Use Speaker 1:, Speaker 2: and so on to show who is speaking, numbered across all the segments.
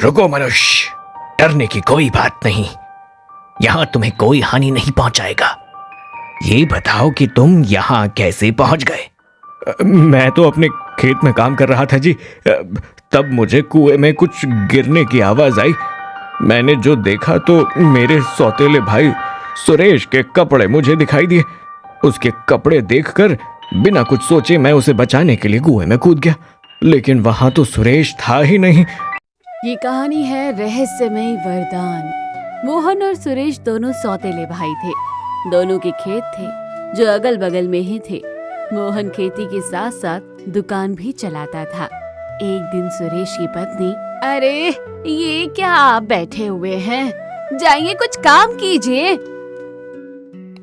Speaker 1: रुको मनुष्य, डरने की कोई बात नहीं। यहाँ तुम्हें कोई हानि नहीं पहुंचाएगा। ये बताओ कि तुम यहाँ कैसे पहुंच गए? मैं तो अपने खेत में काम कर रहा था जी। तब मुझे कुएं में कुछ गिरने की आवाज आई। मैंने जो देखा तो मेरे सौतेले भाई सुरेश के कपड़े मुझे दिखाई दिए। उसके कपड़े देखकर बिना कुछ सोचे मैं उसे बचाने के लिए कुएं में कूद गया, लेकिन वहां तो सुरेश था ही नहीं।
Speaker 2: ये कहानी है रहस्यमयी वरदान। मोहन और सुरेश दोनों सौतेले भाई थे। दोनों के खेत थे जो अगल बगल में ही थे। मोहन खेती के साथ साथ दुकान भी चलाता था। एक दिन सुरेश की पत्नी, अरे ये क्या आप बैठे हुए हैं, जाइए कुछ काम कीजिए।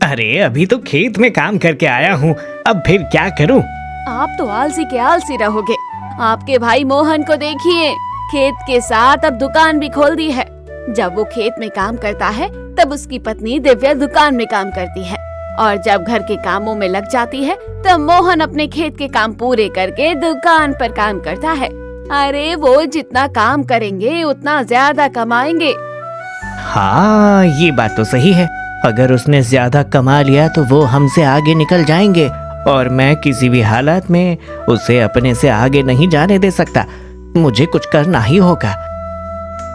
Speaker 1: अरे अभी तो खेत में काम करके आया हूँ, अब फिर क्या करूँ?
Speaker 2: आप तो आलसी के आलसी रहोगे। आपके भाई मोहन को देखिए, खेत के साथ अब दुकान भी खोल दी है। जब वो खेत में काम करता है तब उसकी पत्नी दिव्या दुकान में काम करती है, और जब घर के कामों में लग जाती है तब मोहन अपने खेत के काम पूरे करके दुकान पर काम करता है। अरे वो जितना काम करेंगे उतना ज्यादा कमाएंगे।
Speaker 1: हाँ, ये बात तो सही है। अगर उसने ज्यादा कमा लिया तो वो हमसे आगे निकल जाएंगे, और मैं किसी भी हालत में उसे अपने से आगे नहीं जाने दे सकता। मुझे कुछ करना ही होगा।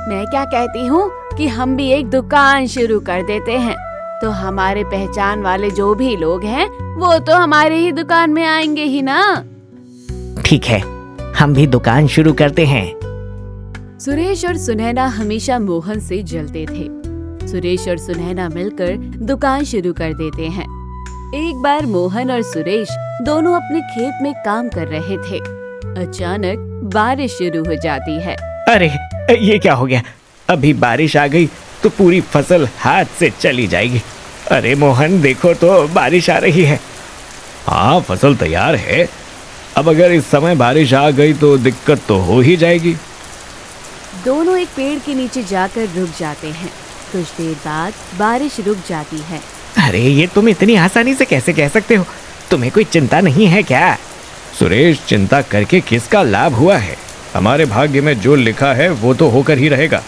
Speaker 2: मैं क्या कहती हूँ कि हम भी एक दुकान शुरू कर देते हैं, तो हमारे पहचान वाले जो भी लोग हैं वो तो हमारे ही दुकान में आएंगे ही ना।
Speaker 1: ठीक है, हम भी दुकान शुरू करते हैं।
Speaker 2: सुरेश और सुनैना हमेशा मोहन से जलते थे। सुरेश और सुनैना मिलकर दुकान शुरू कर देते हैं। एक बार मोहन और सुरेश दोनों अपने खेत में काम कर रहे थे। अचानक बारिश शुरू हो जाती है।
Speaker 1: अरे ये क्या हो गया? अभी बारिश आ गई तो पूरी फसल हाथ से चली जाएगी। अरे मोहन देखो तो बारिश आ रही है। हाँ, फसल तैयार है। अब अगर इस समय बारिश आ गई तो दिक्कत तो हो ही जाएगी।
Speaker 2: दोनों एक पेड़ के नीचे जाकर रुक जाते हैं। कुछ देर बाद बारिश रुक जाती है।
Speaker 1: अरे ये तुम इतनी आसानी से कैसे कह सकते हो? तुम्हें कोई चिंता नहीं है क्या? सुरेश, चिंता करके किसका लाभ हुआ है? हमारे भाग्य में जो लिखा है वो तो होकर ही रहेगा।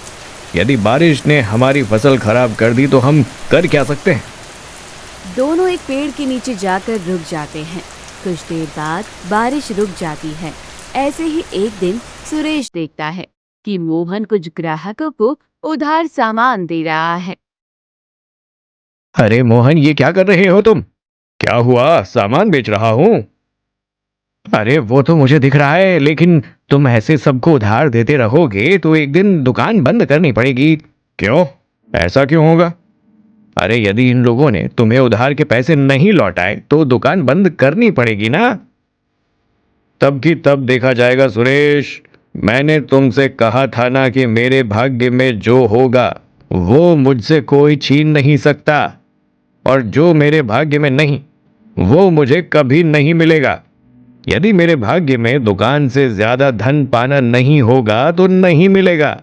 Speaker 1: यदि बारिश ने हमारी फसल खराब कर दी तो हम कर क्या सकते हैं?
Speaker 2: दोनों एक पेड़ के नीचे जाकर रुक जाते हैं। कुछ देर बाद बारिश रुक जाती है। ऐसे ही एक दिन सुरेश देखता है कि मोहन कुछ ग्राहकों को उधार सामान दे रहा है।
Speaker 1: अरे मोहन, ये क्या कर रहे हो तुम? क्या हुआ? सामान बेच रहा हूँ। अरे वो तो मुझे दिख रहा है, लेकिन तुम ऐसे सबको उधार देते रहोगे तो एक दिन दुकान बंद करनी पड़ेगी। क्यों? ऐसा क्यों होगा? अरे यदि इन लोगों ने तुम्हें उधार के पैसे नहीं लौटाए तो दुकान बंद करनी पड़ेगी ना। तब की तब देखा जाएगा सुरेश। मैंने तुमसे कहा था ना कि मेरे भाग्य में जो होगा वो मुझसे कोई छीन नहीं सकता, और जो मेरे भाग्य में नहीं वो मुझे कभी नहीं मिलेगा। यदि मेरे भाग्य में दुकान से ज्यादा धन पाना नहीं होगा तो नहीं मिलेगा।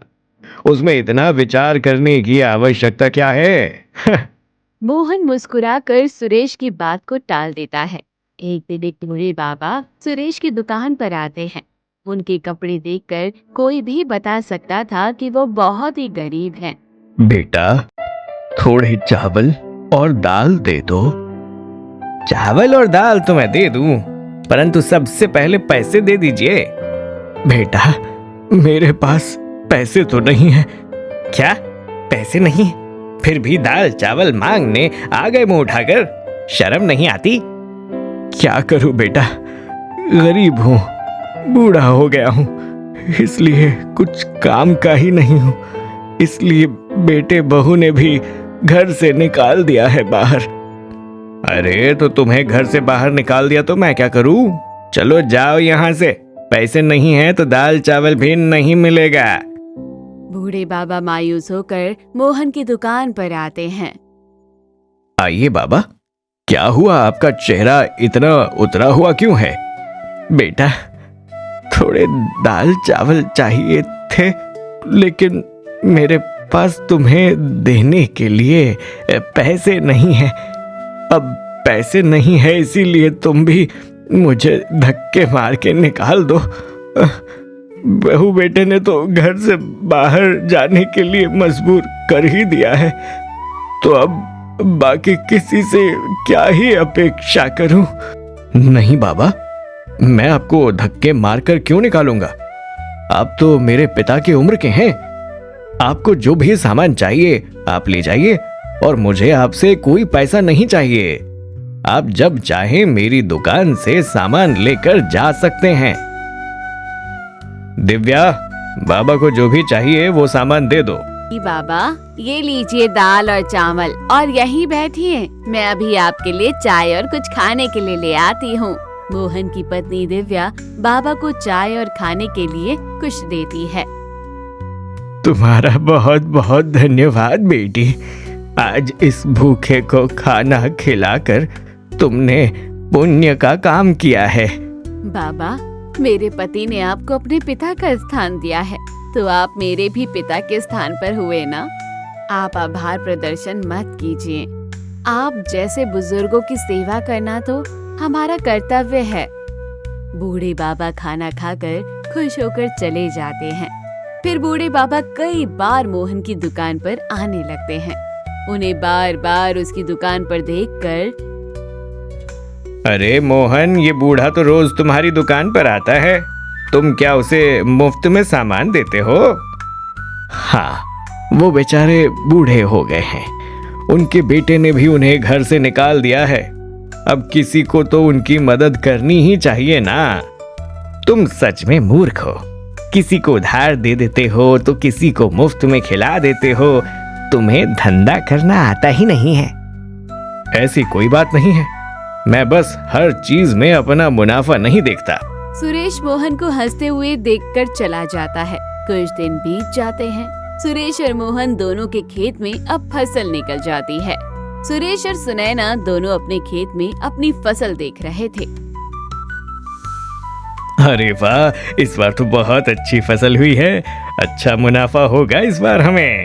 Speaker 1: उसमें इतना विचार करने की आवश्यकता क्या है?
Speaker 2: मोहन मुस्कुराकर सुरेश की बात को टाल देता है। एक दिन एक बूढ़े बाबा सुरेश की दुकान पर आते हैं। उनके कपड़े देखकर कोई भी बता सकता था कि वो बहुत ही गरीब हैं।
Speaker 1: बेटा, थोड़े चावल और दाल दे दो। चावल और दाल तो मैं दे दूं, परंतु सबसे पहले पैसे दे दीजिए। बेटा, मेरे पास पैसे तो नहीं है। क्या पैसे नहीं? फिर भी दाल चावल मांगने आ गए मुंह उठाकर? शर्म नहीं आती? क्या करूं बेटा, गरीब हूं, बूढ़ा हो गया हूं, इसलिए कुछ काम का ही नहीं हूं। इसलिए बेटे बहू ने भी घर से निकाल दिया है बाहर। अरे तो तुम्हें घर से बाहर निकाल दिया तो मैं क्या करूं? चलो जाओ यहाँ से। पैसे नहीं है तो दाल चावल भी नहीं मिलेगा।
Speaker 2: बूढ़े बाबा मायूस होकर मोहन की दुकान पर आते हैं।
Speaker 1: आइए बाबा, क्या हुआ? आपका चेहरा इतना उतरा हुआ क्यों है? बेटा, थोड़े दाल चावल चाहिए थे, लेकिन मेरे पास तुम्हें देने के लिए पैसे नहीं है। अब पैसे नहीं है इसीलिए तुम भी मुझे धक्के मार के निकाल दो। बहू बेटे ने तो घर से बाहर जाने के लिए मजबूर कर ही दिया है, तो अब बाकी किसी से क्या ही अपेक्षा करूं। नहीं बाबा, मैं आपको धक्के मारकर क्यों निकालूंगा? आप तो मेरे पिता की उम्र के हैं। आपको जो भी सामान चाहिए आप ले जाइए, और मुझे आपसे कोई पैसा नहीं चाहिए। आप जब चाहें मेरी दुकान से सामान लेकर जा सकते हैं। दिव्या, बाबा को जो भी चाहिए वो सामान दे दो।
Speaker 2: बाबा, ये लीजिए दाल और चावल, और यहीं बैठिए, मैं अभी आपके लिए चाय और कुछ खाने के लिए ले आती हूँ। मोहन की पत्नी दिव्या बाबा को चाय और खाने के लिए कुछ देती है।
Speaker 1: तुम्हारा बहुत बहुत धन्यवाद बेटी। आज इस भूखे को खाना खिलाकर तुमने पुण्य का काम किया है।
Speaker 2: बाबा, मेरे पति ने आपको अपने पिता का स्थान दिया है, तो आप मेरे भी पिता के स्थान पर हुए ना। आप आभार प्रदर्शन मत कीजिए। आप जैसे बुजुर्गों की सेवा करना तो हमारा कर्तव्य है। बूढ़े बाबा खाना खाकर खुश होकर चले जाते हैं। फिर बूढ़े बाबा कई बार मोहन की दुकान पर आने लगते हैं। उन्हें बार बार उसकी दुकान पर देखकर,
Speaker 1: अरे मोहन, ये बूढ़ा तो रोज तुम्हारी दुकान पर आता है, तुम क्या उसे मुफ्त में सामान देते हो? हाँ, वो बेचारे बूढ़े हो गए हैं। उनके बेटे ने भी उन्हें घर से निकाल दिया है। अब किसी को तो उनकी मदद करनी ही चाहिए ना। तुम सच में मूर्ख हो। किसी को उधार दे देते हो तो किसी को मुफ्त में खिला देते हो। तुम्हें धंधा करना आता ही नहीं है। ऐसी कोई बात नहीं है, मैं बस हर चीज में अपना मुनाफा नहीं देखता।
Speaker 2: सुरेश मोहन को हंसते हुए देखकर चला जाता है। कुछ दिन बीत जाते हैं। सुरेश और मोहन दोनों के खेत में अब फसल निकल जाती है। सुरेश और सुनैना दोनों अपने खेत में अपनी फसल देख रहे थे।
Speaker 1: अरे वाह, इस बार तो बहुत अच्छी फसल हुई है। अच्छा मुनाफा होगा इस बार हमें।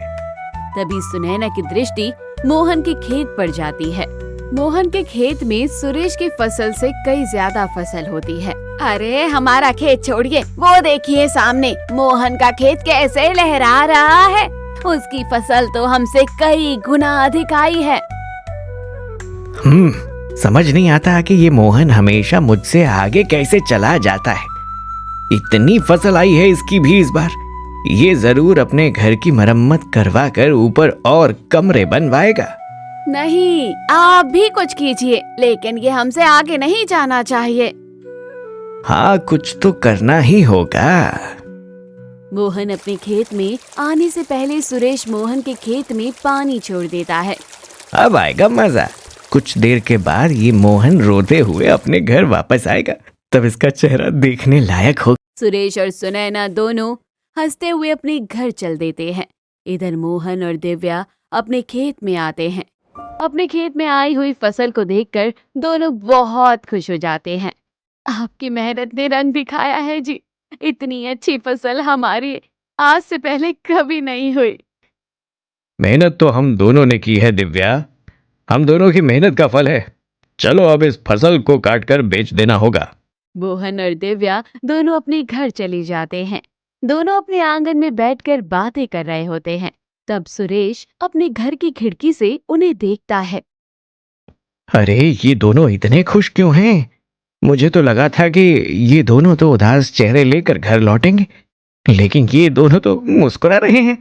Speaker 2: तभी सुनैना की दृष्टि मोहन के खेत पर जाती है। मोहन के खेत में सुरेश की फसल से कई ज्यादा फसल होती है। अरे हमारा खेत छोड़िए, वो देखिए सामने मोहन का खेत कैसे लहरा रहा है। उसकी फसल तो हमसे कई गुना अधिक आई है।
Speaker 1: समझ नहीं आता कि ये मोहन हमेशा मुझसे आगे कैसे चला जाता है। इतनी फसल आई है इसकी भी इस बार। ये जरूर अपने घर की मरम्मत करवा कर ऊपर और कमरे बनवाएगा।
Speaker 2: नहीं, आप भी कुछ कीजिए, लेकिन ये हमसे आगे नहीं जाना चाहिए।
Speaker 1: हाँ, कुछ तो करना ही होगा।
Speaker 2: मोहन अपने खेत में आने से पहले सुरेश मोहन के खेत में पानी छोड़ देता है।
Speaker 1: अब आएगा मजा। कुछ देर के बाद ये मोहन रोते हुए अपने घर वापस आएगा, तब इसका चेहरा देखने लायक होगा।
Speaker 2: सुरेश और सुनैना दोनों हंसते हुए अपने घर चल देते हैं। इधर मोहन और दिव्या अपने खेत में आते हैं। अपने खेत में आई हुई फसल को देखकर दोनों बहुत खुश हो जाते हैं। आपकी मेहनत ने रंग दिखाया है जी। इतनी अच्छी फसल हमारी आज से पहले कभी नहीं हुई।
Speaker 1: मेहनत तो हम दोनों ने की है दिव्या, हम दोनों की मेहनत का फल है। चलो अब इस फसल को काटकर बेच देना होगा।
Speaker 2: मोहन और दिव्या दोनों अपने घर चले जाते हैं। दोनों अपने आंगन में बैठकर बातें कर रहे होते हैं। तब सुरेश अपने घर की खिड़की से उन्हें देखता है।
Speaker 1: अरे ये दोनों इतने खुश क्यों हैं? मुझे तो लगा था कि ये दोनों तो उदास चेहरे लेकर घर लौटेंगे, लेकिन ये दोनों तो मुस्कुरा रहे हैं।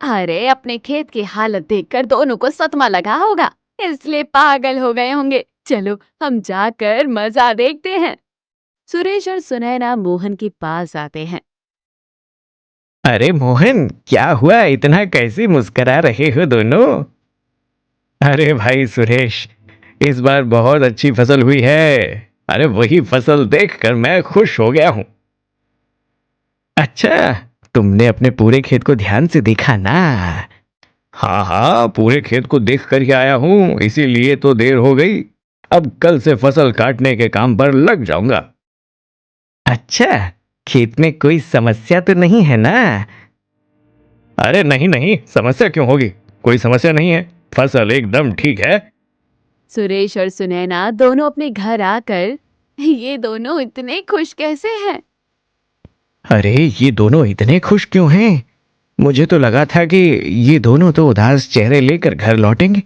Speaker 2: अरे अपने खेत की हालत देखकर दोनों को सदमा लगा होगा, इसलिए पागल हो गए होंगे। चलो हम जाकर मजा देखते हैं। सुरेश और सुनैना मोहन के पास आते हैं।
Speaker 1: अरे मोहन, क्या हुआ? इतना कैसे मुस्कुरा रहे हो दोनों? अरे भाई सुरेश, इस बार बहुत अच्छी फसल हुई है। अरे वही फसल देखकर मैं खुश हो गया हूं। अच्छा, तुमने अपने पूरे खेत को ध्यान से देखा ना? हाँ हाँ, पूरे खेत को देख कर ही आया हूँ, इसीलिए तो देर हो गई। अब कल से फसल काटने के काम पर लग जाऊंगा। अच्छा, खेत में कोई समस्या तो नहीं है ना? अरे नहीं नहीं, समस्या क्यों होगी? कोई समस्या नहीं है, फसल एकदम ठीक है।
Speaker 2: सुरेश और सुनैना दोनों अपने घर आकर ये दोनों इतने खुश कैसे हैं?
Speaker 1: अरे ये दोनों इतने खुश क्यों हैं? मुझे तो लगा था कि ये दोनों तो उदास चेहरे लेकर घर लौटेंगे,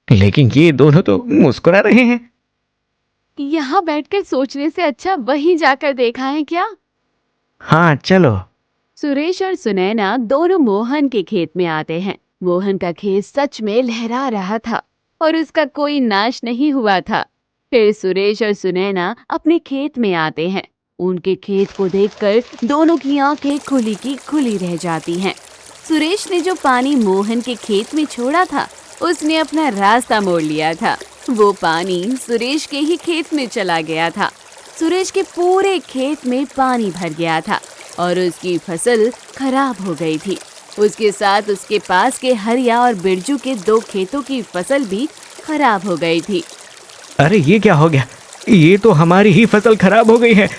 Speaker 1: लेकिन ये दोनों तो मुस्कुरा रहे हैं।
Speaker 2: यहाँ बैठकर सोचने से अच्छा वहीं जाकर देखा है क्या?
Speaker 1: हाँ चलो।
Speaker 2: सुरेश और सुनैना दोनों मोहन के खेत में आते हैं। मोहन का खेत सच में लहरा रहा था और उसका कोई नाश नहीं हुआ था। फिर सुरेश और सुनैना अपने खेत में आते हैं। उनके खेत को देखकर दोनों की आंखें खुली की खुली रह जाती हैं। सुरेश ने जो पानी मोहन के खेत में छोड़ा था, उसने अपना रास्ता मोड़ लिया था। वो पानी सुरेश के ही खेत में चला गया था। सुरेश के पूरे खेत में पानी भर गया था और उसकी फसल खराब हो गई थी। उसके साथ उसके पास के हरिया और बिरजू के 2 खेतों की फसल भी खराब हो गई थी।
Speaker 1: अरे ये क्या हो गया? ये तो हमारी ही फसल खराब हो गई है।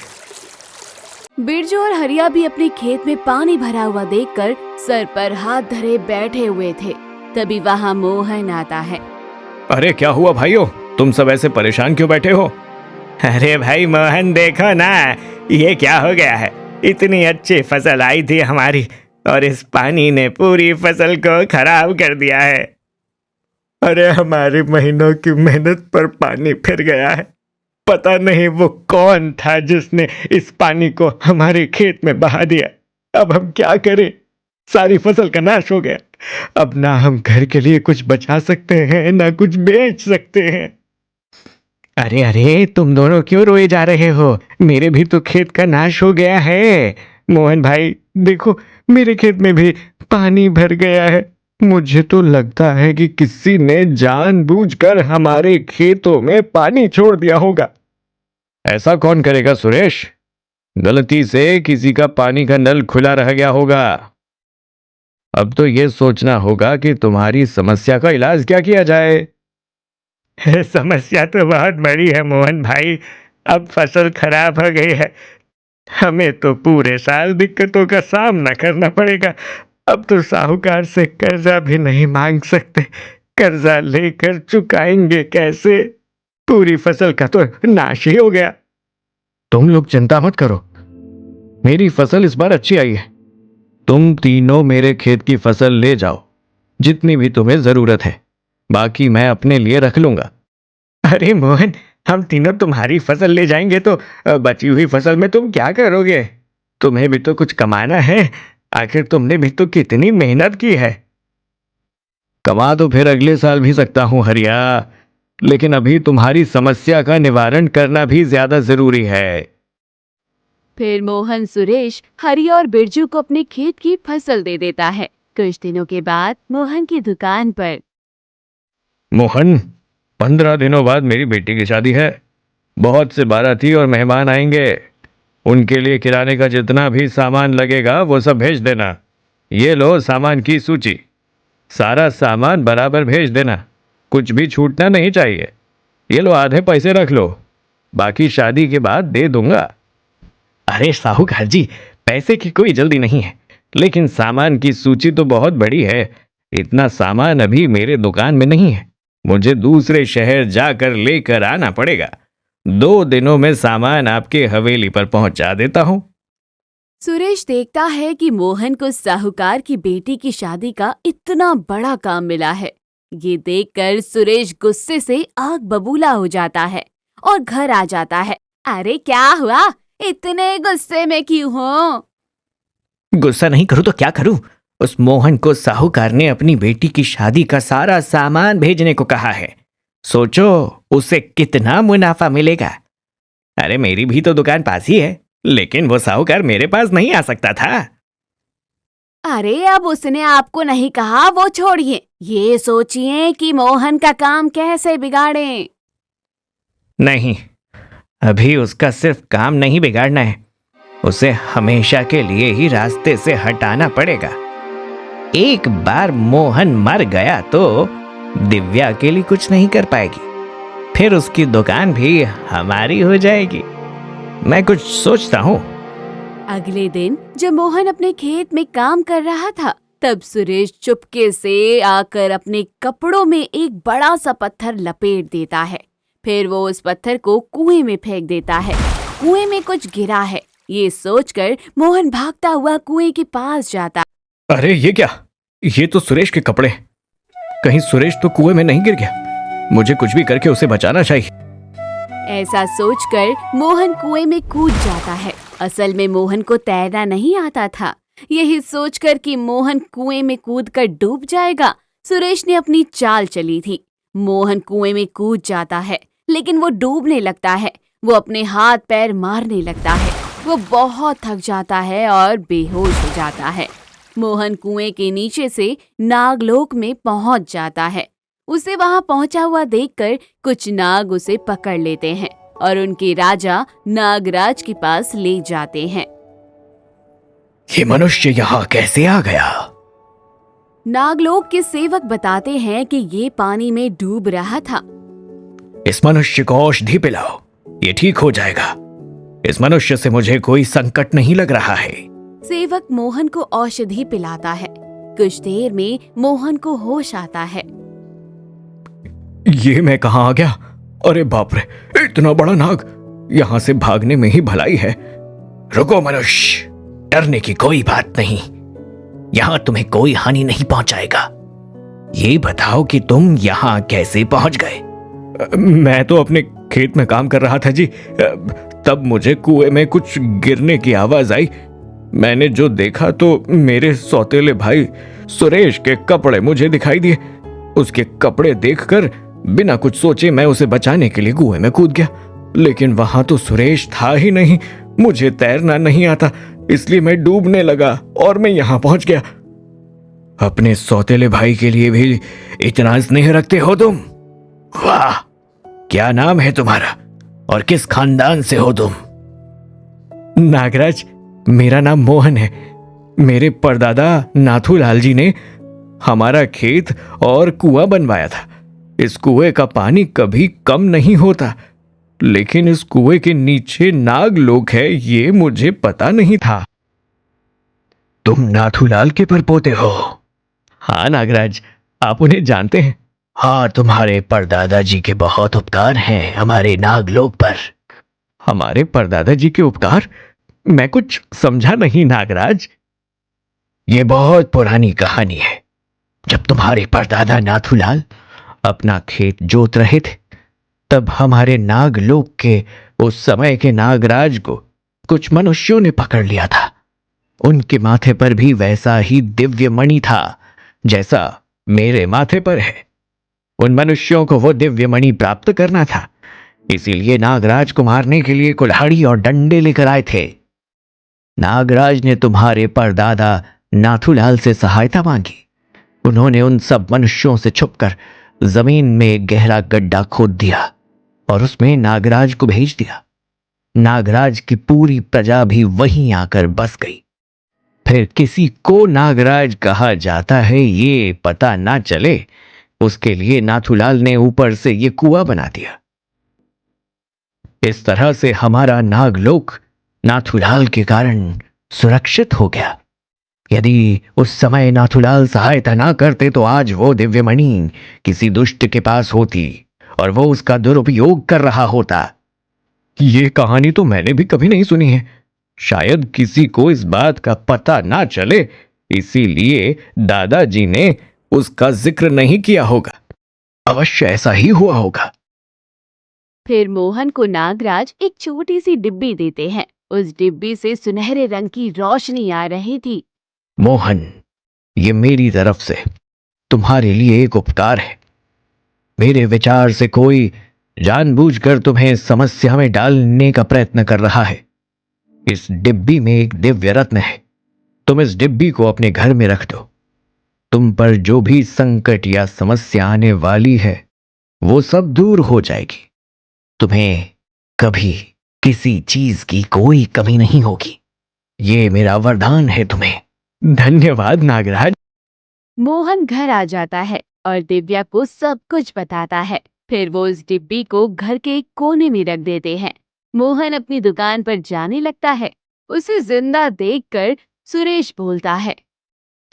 Speaker 2: बिरजू और हरिया भी अपने खेत में पानी भरा हुआ देखकर सर पर हाथ धरे बैठे हुए थे। तभी वहाँ मोहन आता है।
Speaker 1: अरे क्या हुआ भाइयों, तुम सब ऐसे परेशान क्यों बैठे हो? अरे भाई मोहन देखो ना, ये क्या हो गया है? इतनी अच्छी फसल आई थी हमारी और इस पानी ने पूरी फसल को खराब कर दिया है। अरे हमारी महीनों की मेहनत पर पानी फिर गया है। पता नहीं वो कौन था जिसने इस पानी को हमारे खेत में बहा दिया। अब हम क्या करें? सारी फसल का नाश हो गया। अब ना हम घर के लिए कुछ बचा सकते हैं, ना कुछ बेच सकते हैं। अरे अरे तुम दोनों क्यों रोए जा रहे हो? मेरे भी तो खेत का नाश हो गया है। मोहन भाई देखो, मेरे खेत में भी पानी भर गया है। मुझे तो लगता है कि किसी ने जानबूझकर हमारे खेतों में पानी छोड़ दिया होगा। ऐसा कौन करेगा सुरेश? गलती से किसी का पानी का नल खुला रह गया होगा। अब तो ये सोचना होगा कि तुम्हारी समस्या का इलाज क्या किया जाए। समस्या तो बहुत बड़ी है मोहन भाई। अब फसल खराब हो गई है, हमें तो पूरे साल दिक्कतों का सामना करना पड़ेगा। अब तो साहूकार से कर्जा भी नहीं मांग सकते। कर्जा लेकर चुकाएंगे कैसे? पूरी फसल का तो नाश ही हो गया। तुम लोग चिंता मत करो, मेरी फसल इस बार अच्छी आई है। तुम तीनों मेरे खेत की फसल ले जाओ, जितनी भी तुम्हें जरूरत है, बाकी मैं अपने लिए रख लूंगा। अरे मोहन, हम तीनों तुम्हारी फसल ले जाएंगे तो बची हुई फसल में तुम क्या करोगे? तुम्हें भी तो कुछ कमाना है। आखिर तुमने भी तो कितनी मेहनत की है। कमा तो फिर अगले साल भी सकता हूं हरिया, लेकिन अभी तुम्हारी समस्या का निवारण करना भी ज्यादा जरूरी है।
Speaker 2: फिर मोहन सुरेश, हरिया और बिरजू को अपने खेत की फसल दे देता है। कुछ दिनों के बाद मोहन की दुकान पर।
Speaker 1: मोहन, 15 दिनों बाद मेरी बेटी की शादी है। बहुत से बाराती और मेहमान आएंगे। उनके लिए किराने का जितना भी सामान लगेगा वो सब भेज देना। ये लो सामान की सूची। सारा सामान बराबर भेज देना, कुछ भी छूटना नहीं चाहिए। ये लो आधे पैसे रख लो, बाकी शादी के बाद दे दूंगा। अरे साहूकार जी, पैसे की कोई जल्दी नहीं है, लेकिन सामान की सूची तो बहुत बड़ी है। इतना सामान अभी मेरे दुकान में नहीं है, मुझे दूसरे शहर जाकर लेकर आना पड़ेगा। 2 दिनों में सामान आपके हवेली पर पहुंचा देता हूं।
Speaker 2: सुरेश देखता है कि मोहन को साहूकार की बेटी की शादी का इतना बड़ा काम मिला है। ये देखकर सुरेश गुस्से से आग बबूला हो जाता है और घर आ जाता है। अरे क्या हुआ? इतने गुस्से में क्यों हो?
Speaker 1: गुस्सा नहीं करूं तो क्या करूं? उस मोहन को साहूकार ने अपनी बेटी की शादी का सारा सामान भेजने को कहा है। सोचो उसे कितना मुनाफा मिलेगा। अरे मेरी भी तो दुकान पास ही है, लेकिन वो साहूकार मेरे पास नहीं आ सकता था।
Speaker 2: अरे अब उसने आपको नहीं कहा वो छोड़िए, ये सोचिए कि मोहन का काम कैसे बिगाड़ें।
Speaker 1: नहीं, अभी उसका सिर्फ काम नहीं बिगाड़ना है, उसे हमेशा के लिए ही रास्ते से हटाना पड़ेगा। एक बार मोहन मर गया तो दिव्या के लिए कुछ नहीं कर पाएगी, फिर उसकी दुकान भी हमारी हो जाएगी। मैं कुछ सोचता हूँ।
Speaker 2: अगले दिन जब मोहन अपने खेत में काम कर रहा था, तब सुरेश चुपके से आकर अपने कपड़ों में एक बड़ा सा पत्थर लपेट देता है। फिर वो उस पत्थर को कुएं में फेंक देता है। कुएं में कुछ गिरा है, ये सोचकर मोहन भागता हुआ कुएं के पास जाता।
Speaker 1: अरे ये क्या, ये तो सुरेश के कपड़े हैं। कहीं सुरेश तो कुएं में नहीं गिर गया? मुझे कुछ भी करके उसे बचाना चाहिए।
Speaker 2: ऐसा सोचकर मोहन कुएं में कूद जाता है। असल में मोहन को तैरना नहीं आता था। यही सोचकर कि मोहन कुएं में कूदकर डूब जाएगा, सुरेश ने अपनी चाल चली थी। मोहन कुएं में कूद जाता है, लेकिन वो डूबने लगता है। वो अपने हाथ पैर मारने लगता है। वो बहुत थक जाता है और बेहोश हो जाता है। मोहन कुएं के नीचे से नागलोक में पहुंच जाता है। उसे वहां पहुंचा हुआ देखकर कुछ नाग उसे पकड़ लेते हैं और उनके राजा नागराज के पास ले जाते हैं।
Speaker 1: ये मनुष्य यहाँ कैसे आ गया?
Speaker 2: नागलोक के सेवक बताते हैं कि ये पानी में डूब रहा था।
Speaker 1: इस मनुष्य को औषधि पिलाओ, ये ठीक हो जाएगा। इस मनुष्य से मुझे कोई संकट नहीं लग रहा है।
Speaker 2: सेवक मोहन को औषधि पिलाता है। कुछ देर में मोहन को होश आता है।
Speaker 1: ये मैं कहाँ आ गया? अरे बाप रे, इतना बड़ा नाग! यहाँ से भागने में ही भलाई है। रुको मनुष्य, डरने की कोई बात नहीं। यहाँ तुम्हें कोई हानि नहीं पहुंचाएगा। ये बताओ कि तुम यहाँ कैसे पहुंच गए? मैं तो अपने खेत में काम कर रहा था जी। तब मुझे कुएं में कुछ गिरने की आवाज आई। मैंने जो देखा तो मेरे सौतेले भाई सुरेश के कपड़े मुझे दिखाई दिए। उसके कपड़े देखकर बिना कुछ सोचे मैं उसे बचाने के लिए कुएं में कूद गया, लेकिन वहां तो सुरेश था ही नहीं। मुझे तैरना नहीं आता, इसलिए मैं डूबने लगा और मैं यहां पहुंच गया। अपने सौतेले भाई के लिए भी इतना स्नेह रखते हो तुम? वाह! क्या नाम है तुम्हारा और किस खानदान से हो तुम? नागराज, मेरा नाम मोहन है। मेरे परदादा नाथूलाल जी ने हमारा खेत और कुआं बनवाया था। इस कुएं का पानी कभी कम नहीं होता, लेकिन इस कुएं के नीचे नागलोक है, ये मुझे पता नहीं था। तुम नाथूलाल के परपोते हो? हाँ नागराज, आप उन्हें जानते हैं? हाँ, तुम्हारे परदादा जी के बहुत उपकार हैं हमारे नागलोक पर। हमारे परदादा जी के उपकार? मैं कुछ समझा नहीं नागराज। ये बहुत पुरानी कहानी है। जब तुम्हारे परदादा नाथूलाल अपना खेत जोत रहे थे, तब हमारे नागलोक के उस समय के नागराज को कुछ मनुष्यों ने पकड़ लिया था। उनके माथे पर भी वैसा ही दिव्य मणि था जैसा मेरे माथे पर है। उन मनुष्यों को वो दिव्य मणि प्राप्त करना था, इसीलिए नागराज को मारने के लिए कुल्हाड़ी और डंडे लेकर आए थे। नागराज ने तुम्हारे परदादा नाथूलाल से सहायता मांगी। उन्होंने उन सब मनुष्यों से छुपकर जमीन में एक गहरा गड्ढा खोद दिया और उसमें नागराज को भेज दिया। नागराज की पूरी प्रजा भी वहीं आकर बस गई। फिर किसी को नागराज कहा जाता है ये पता ना चले, उसके लिए नाथूलाल ने ऊपर से ये कुआं बना दिया। इस तरह से हमारा नागलोक नाथूलाल के कारण सुरक्षित हो गया। यदि उस समय नाथूलाल सहायता ना करते तो आज वो दिव्यमणि किसी दुष्ट के पास होती और वो उसका दुरुपयोग कर रहा होता। ये कहानी तो मैंने भी कभी नहीं सुनी है। शायद किसी को इस बात का पता ना चले, इसीलिए दादाजी ने उसका जिक्र नहीं किया होगा। अवश्य ऐसा ही हुआ होगा।
Speaker 2: फिर मोहन को नागराज एक छोटी सी डिब्बी देते हैं। उस डिब्बी से सुनहरे रंग की रोशनी आ रही थी।
Speaker 1: मोहन, ये मेरी तरफ से तुम्हारे लिए एक उपकार है। मेरे विचार से कोई जानबूझकर तुम्हें समस्या में डालने का प्रयत्न कर रहा है। इस डिब्बी में एक दिव्य रत्न है। तुम इस डिब्बी को अपने घर में रख दो। तुम पर जो भी संकट या समस्या आने वाली है वो सब दूर हो जाएगी। तुम्हें कभी किसी चीज की कोई कमी नहीं होगी। ये मेरा वरदान है तुम्हें। धन्यवाद नागराज।
Speaker 2: मोहन घर आ जाता है और दिव्या को सब कुछ बताता है। फिर वो उस डिब्बी को घर के एक कोने में रख देते हैं। मोहन अपनी दुकान पर जाने लगता है। उसे जिंदा देखकर सुरेश बोलता है,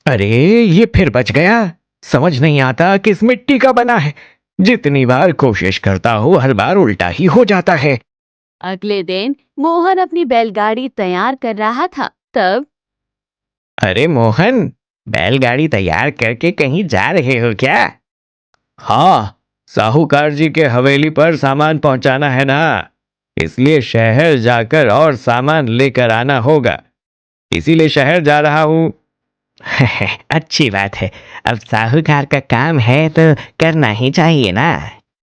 Speaker 1: अरे ये फिर बच गया। समझ नहीं आता किस मिट्टी का बना है। जितनी बार कोशिश करता हूँ हर बार उल्टा ही हो जाता है।
Speaker 2: अगले दिन मोहन अपनी बैलगाड़ी तैयार कर रहा था। तब
Speaker 1: अरे मोहन, बैलगाड़ी तैयार करके कहीं जा रहे हो क्या? हाँ, साहूकार जी के हवेली पर सामान पहुंचाना है ना, इसलिए शहर जाकर और सामान लेकर आना होगा, इसीलिए शहर जा रहा हूँ। अच्छी बात है, अब साहूकार का काम है तो करना ही चाहिए ना।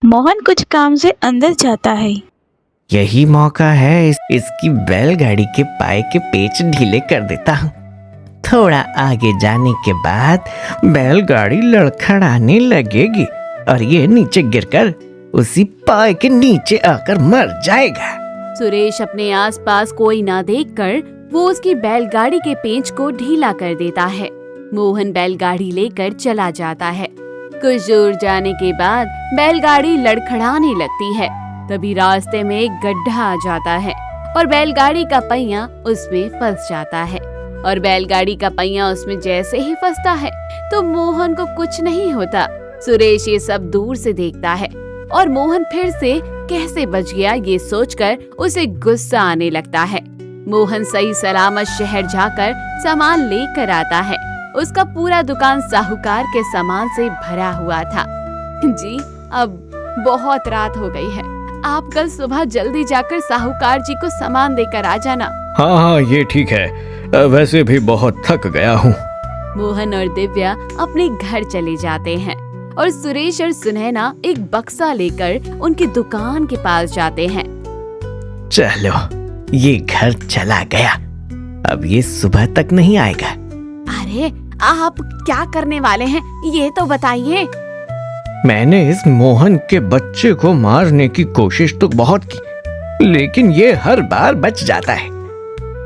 Speaker 3: मोहन कुछ काम से अंदर जाता है।
Speaker 1: यही मौका है, इसकी बैलगाड़ी के पाए के पेच ढीले कर देता हूँ। थोड़ा आगे जाने के बाद बैलगाड़ी लड़खड़ाने लगेगी और ये नीचे गिरकर उसी पाए के नीचे आकर मर जाएगा।
Speaker 2: सुरेश अपने आसपास कोई ना देखकर वो उसकी बैलगाड़ी के पेंच को ढीला कर देता है। मोहन बैलगाड़ी लेकर चला जाता है। कुछ दूर जाने के बाद बैलगाड़ी लड़खड़ाने लगती है। तभी रास्ते में एक गड्ढा आ जाता है और बैलगाड़ी का पहिया उसमें फंस जाता है। और बैलगाड़ी का पहिया उसमें जैसे ही फंसता है तो मोहन को कुछ नहीं होता। सुरेश ये सब दूर से देखता है और मोहन फिर से कैसे बच गया ये सोचकर उसे गुस्सा आने लगता है। मोहन सही सलामत शहर जाकर सामान लेकर आता है। उसका पूरा दुकान साहूकार के सामान से भरा हुआ था। जी, अब बहुत रात हो गई है, आप कल सुबह जल्दी जाकर साहूकार जी को सामान देकर आ जाना।
Speaker 1: हाँ हाँ, ये ठीक है, वैसे भी बहुत थक गया हूँ।
Speaker 2: मोहन और दिव्या अपने घर चले जाते हैं और सुरेश और सुनैना एक बक्सा लेकर उनकी दुकान के पास जाते हैं।
Speaker 1: चलो, ये घर चला गया, अब ये सुबह तक नहीं आएगा।
Speaker 2: अरे आप क्या करने वाले हैं, ये तो बताइए।
Speaker 1: मैंने इस मोहन के बच्चे को मारने की कोशिश तो बहुत की, लेकिन ये हर बार बच जाता है।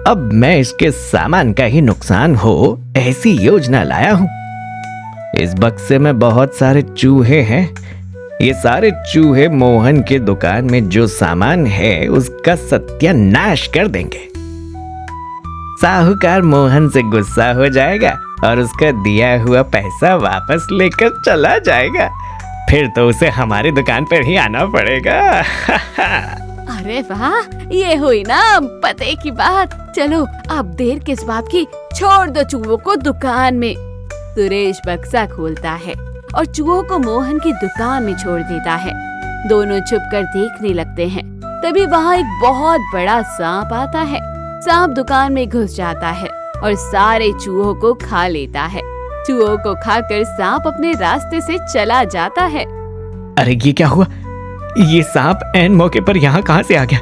Speaker 1: अब मैं इसके सामान का ही नुकसान हो ऐसी योजना लाया हूँ। इस बक्से में बहुत सारे चूहे हैं। ये सारे चूहे मोहन के दुकान में जो सामान है उसका सत्यानाश कर देंगे। साहूकार मोहन से गुस्सा हो जाएगा और उसका दिया हुआ पैसा वापस लेकर चला जाएगा। फिर तो उसे हमारी दुकान पर ही आना पड़ेगा।
Speaker 2: अरे वाह, ये हुई ना पते की बात। चलो अब देर किस बात की, छोड़ दो चूहों को दुकान में। सुरेश बक्सा खोलता है और चूहों को मोहन की दुकान में छोड़ देता है। दोनों छुपकर देखने लगते हैं। तभी वहाँ एक बहुत बड़ा सांप आता है। सांप दुकान में घुस जाता है और सारे चूहों को खा लेता है। चूहों को खाकर सांप अपने रास्ते से चला जाता है।
Speaker 1: अरे ये क्या हुआ? ये सांप ऐन मौके पर यहाँ कहाँ से आ गया?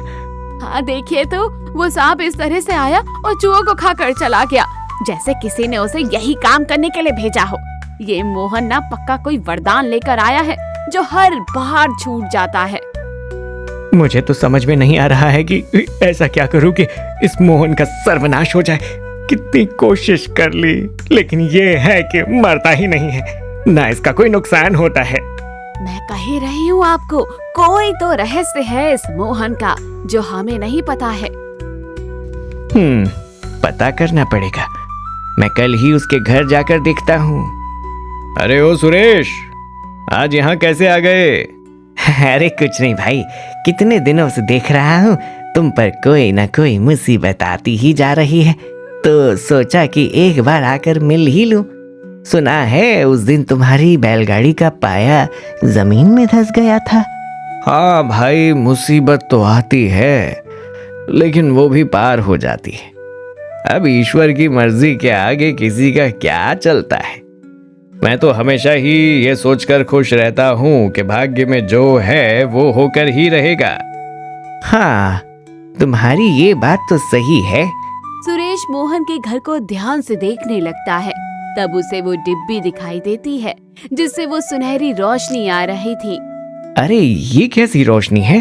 Speaker 2: हाँ देखिए तो, वो सांप इस तरह से आया और चूहों को खाकर चला गया, जैसे किसी ने उसे यही काम करने के लिए भेजा हो। ये मोहन ना पक्का कोई वरदान लेकर आया है जो हर बार छूट जाता है।
Speaker 1: मुझे तो समझ में नहीं आ रहा है कि ऐसा क्या करूं कि इस मोहन का सर्वनाश हो जाए। कितनी कोशिश कर ली, लेकिन ये है कि मरता ही नहीं है, ना इसका कोई नुकसान होता है।
Speaker 2: मैं कह ही रही हूँ आपको, कोई तो रहस्य है इस मोहन का जो हमें नहीं पता है।
Speaker 1: पता करना पड़ेगा। मैं कल ही उसके घर जाकर देखता हूँ। अरे ओ सुरेश, आज यहाँ कैसे आ गए? अरे कुछ नहीं भाई, कितने दिनों से देख रहा हूँ तुम पर कोई ना कोई मुसीबत आती ही जा रही है, तो सोचा कि एक बार आकर मिल ही लूं। सुना है उस दिन तुम्हारी बैलगाड़ी का पाया जमीन में धंस गया था। हाँ भाई, मुसीबत तो आती है, लेकिन वो भी पार हो जाती है। अब ईश्वर की मर्जी के आगे किसी का क्या चलता है। मैं तो हमेशा ही ये सोचकर खुश रहता हूँ कि भाग्य में जो है वो होकर ही रहेगा। हाँ, तुम्हारी ये बात तो सही है।
Speaker 2: सुरेश मोहन के घर को ध्यान से देखने लगता है। तब उसे वो डिब्बी दिखाई देती है जिससे वो सुनहरी रोशनी आ रही थी।
Speaker 1: अरे ये कैसी रोशनी है?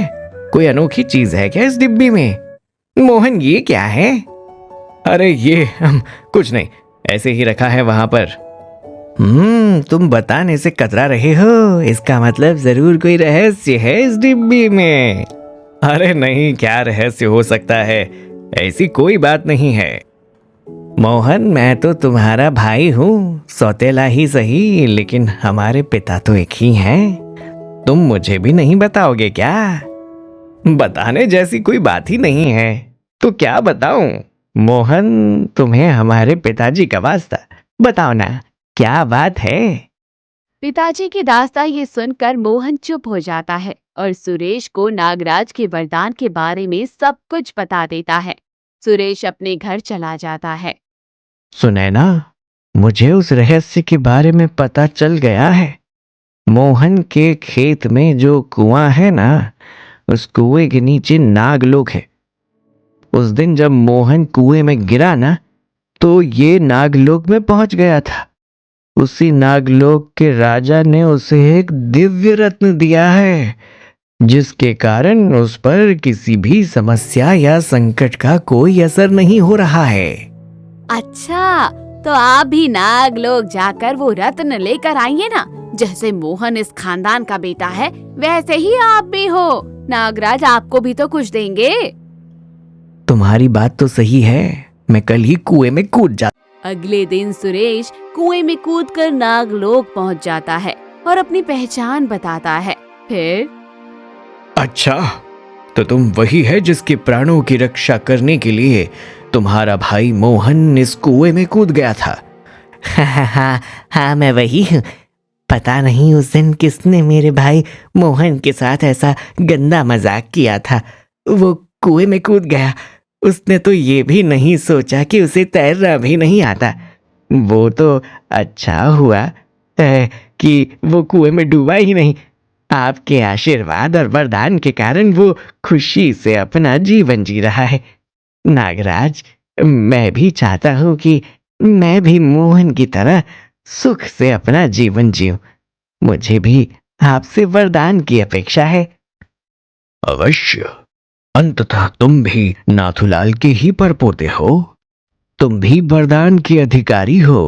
Speaker 1: कोई अनोखी चीज है क्या इस डिब्बी में? मोहन ये क्या है? अरे ये कुछ नहीं, ऐसे ही रखा है वहां पर। तुम बताने से कतरा रहे हो, इसका मतलब जरूर कोई रहस्य है इस डिब्बी में। अरे नहीं, क्या रहस्य हो सकता है, ऐसी कोई बात नहीं है। मोहन, मैं तो तुम्हारा भाई हूँ, सौतेला ही सही, लेकिन हमारे पिता तो एक ही हैं। तुम मुझे भी नहीं बताओगे क्या? बताने जैसी कोई बात ही नहीं है, तो क्या बताऊं? मोहन, तुम्हें हमारे पिताजी का वास्ता, बताओ ना, क्या बात है?
Speaker 2: पिताजी की दास्तां ये सुनकर मोहन चुप हो जाता है और सुरेश को नागराज के वरदान के बारे में सब कुछ बता देता है। सुरेश अपने घर चला जाता है।
Speaker 1: सुनैना, मुझे उस रहस्य के बारे में पता चल गया है। मोहन के खेत में जो कुआं है ना, उस कुएं के नीचे नागलोक है। उस दिन जब मोहन कुएं में गिरा ना, तो ये नागलोक में पहुंच गया था। उसी नागलोक के राजा ने उसे एक दिव्य रत्न दिया है, जिसके कारण उस पर किसी भी समस्या या संकट का कोई असर नहीं हो रहा है।
Speaker 2: अच्छा, तो आप भी नागलोक जाकर वो रत्न लेकर आइए ना। जैसे मोहन इस खानदान का बेटा है, वैसे ही आप भी हो। नागराज आपको भी तो कुछ देंगे।
Speaker 1: तुम्हारी बात तो सही है, मैं कल ही कुएं में कूद जा।
Speaker 2: अगले दिन सुरेश कुएं में कूदकर नागलोक पहुंच जाता है और अपनी पहचान बताता है। फिर
Speaker 1: अच्छा, तो तुम वही है जिसके प्राणों की रक्षा करने के लिए तुम्हारा भाई मोहन इस कुएं में कूद गया था। हाँ, मैं वही हूँ। पता नहीं उस दिन किसने मेरे भाई मोहन के साथ ऐसा गंदा मजाक किया था। वो कुएं में कूद गया। उसने तो ये भी नहीं सोचा कि उसे तैरना भी नहीं आता। वो तो अच्छा हुआ कि वो कुएं में डूबा ही नहीं। आपके आशीर्वाद और वरदान के कारण वो खुशी से अपना जीवन जी रहा है। नागराज, मैं भी चाहता हूँ कि मैं भी मोहन की तरह सुख से अपना जीवन जीऊं। मुझे भी आपसे वरदान की अपेक्षा है। अवश्य, अंततः तुम भी नाथुलाल के ही परपोते हो। तुम भी वरदान के अधिकारी हो।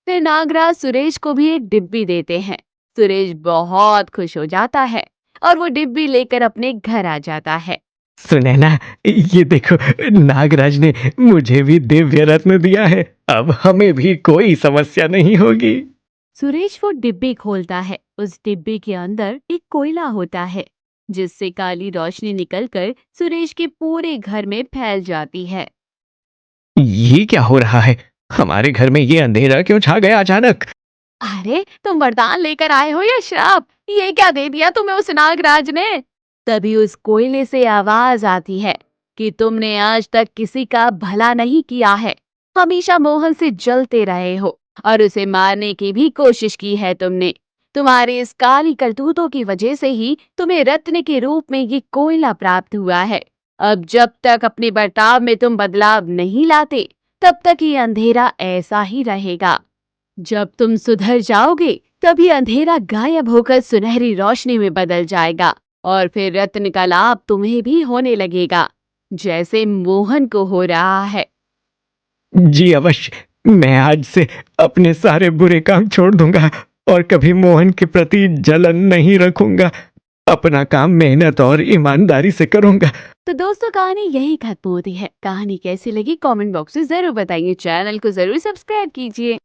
Speaker 2: फिर नागराज सुरेश को भी एक डिब्बी देते हैं। सुरेश बहुत खुश हो जाता है और वो डिब्बी लेकर अपने घर आ जाता है।
Speaker 1: सुनैना, ये देखो, नागराज ने मुझे भी दिव्य रत्न दिया है। अब हमें भी कोई समस्या नहीं होगी।
Speaker 2: सुरेश वो डिब्बी खोलता है। उस डिब्बी के अंदर एक कोयला होता है, जिससे काली रोशनी निकलकर सुरेश के पूरे घर में फैल जाती है।
Speaker 1: ये क्या हो रहा है? हमारे घर में ये अंधेरा क्यों छा गया अचानक?
Speaker 2: अरे, तुम वरदान लेकर आए हो या श्राप? ये क्या दे दिया तुम्हें उस नागराज ने? तभी उस कोयले से आवाज आती है कि तुमने आज तक किसी का भला नहीं किया है। हमेशा मोहन से जलते रहे हो और उसे मारने की भी कोशिश की है तुमने। तुम्हारी इस काली करतूतों की वजह से ही तुम्हें रत्न के रूप में ये कोयला प्राप्त हुआ है। अब जब तक अपने बर्ताव में तुम बदलाव नहीं लाते, तब तक ये अंधेरा ऐसा ही रहेगा। जब तुम सुधर जाओगे, तभी अंधेरा गायब होकर सुनहरी रोशनी में बदल जाएगा और फिर रत्न का लाभ तुम्हें भी होने लगेगा, जैसे मोहन को हो रहा है।
Speaker 1: जी अवश्य, मैं आज से अपने सारे बुरे काम छोड़ दूंगा और कभी मोहन के प्रति जलन नहीं रखूंगा। अपना काम मेहनत और ईमानदारी से करूंगा।
Speaker 2: तो दोस्तों, कहानी यही खत्म होती है। कहानी कैसी लगी कमेंट बॉक्स में जरूर बताइए। चैनल को जरूर सब्सक्राइब कीजिए।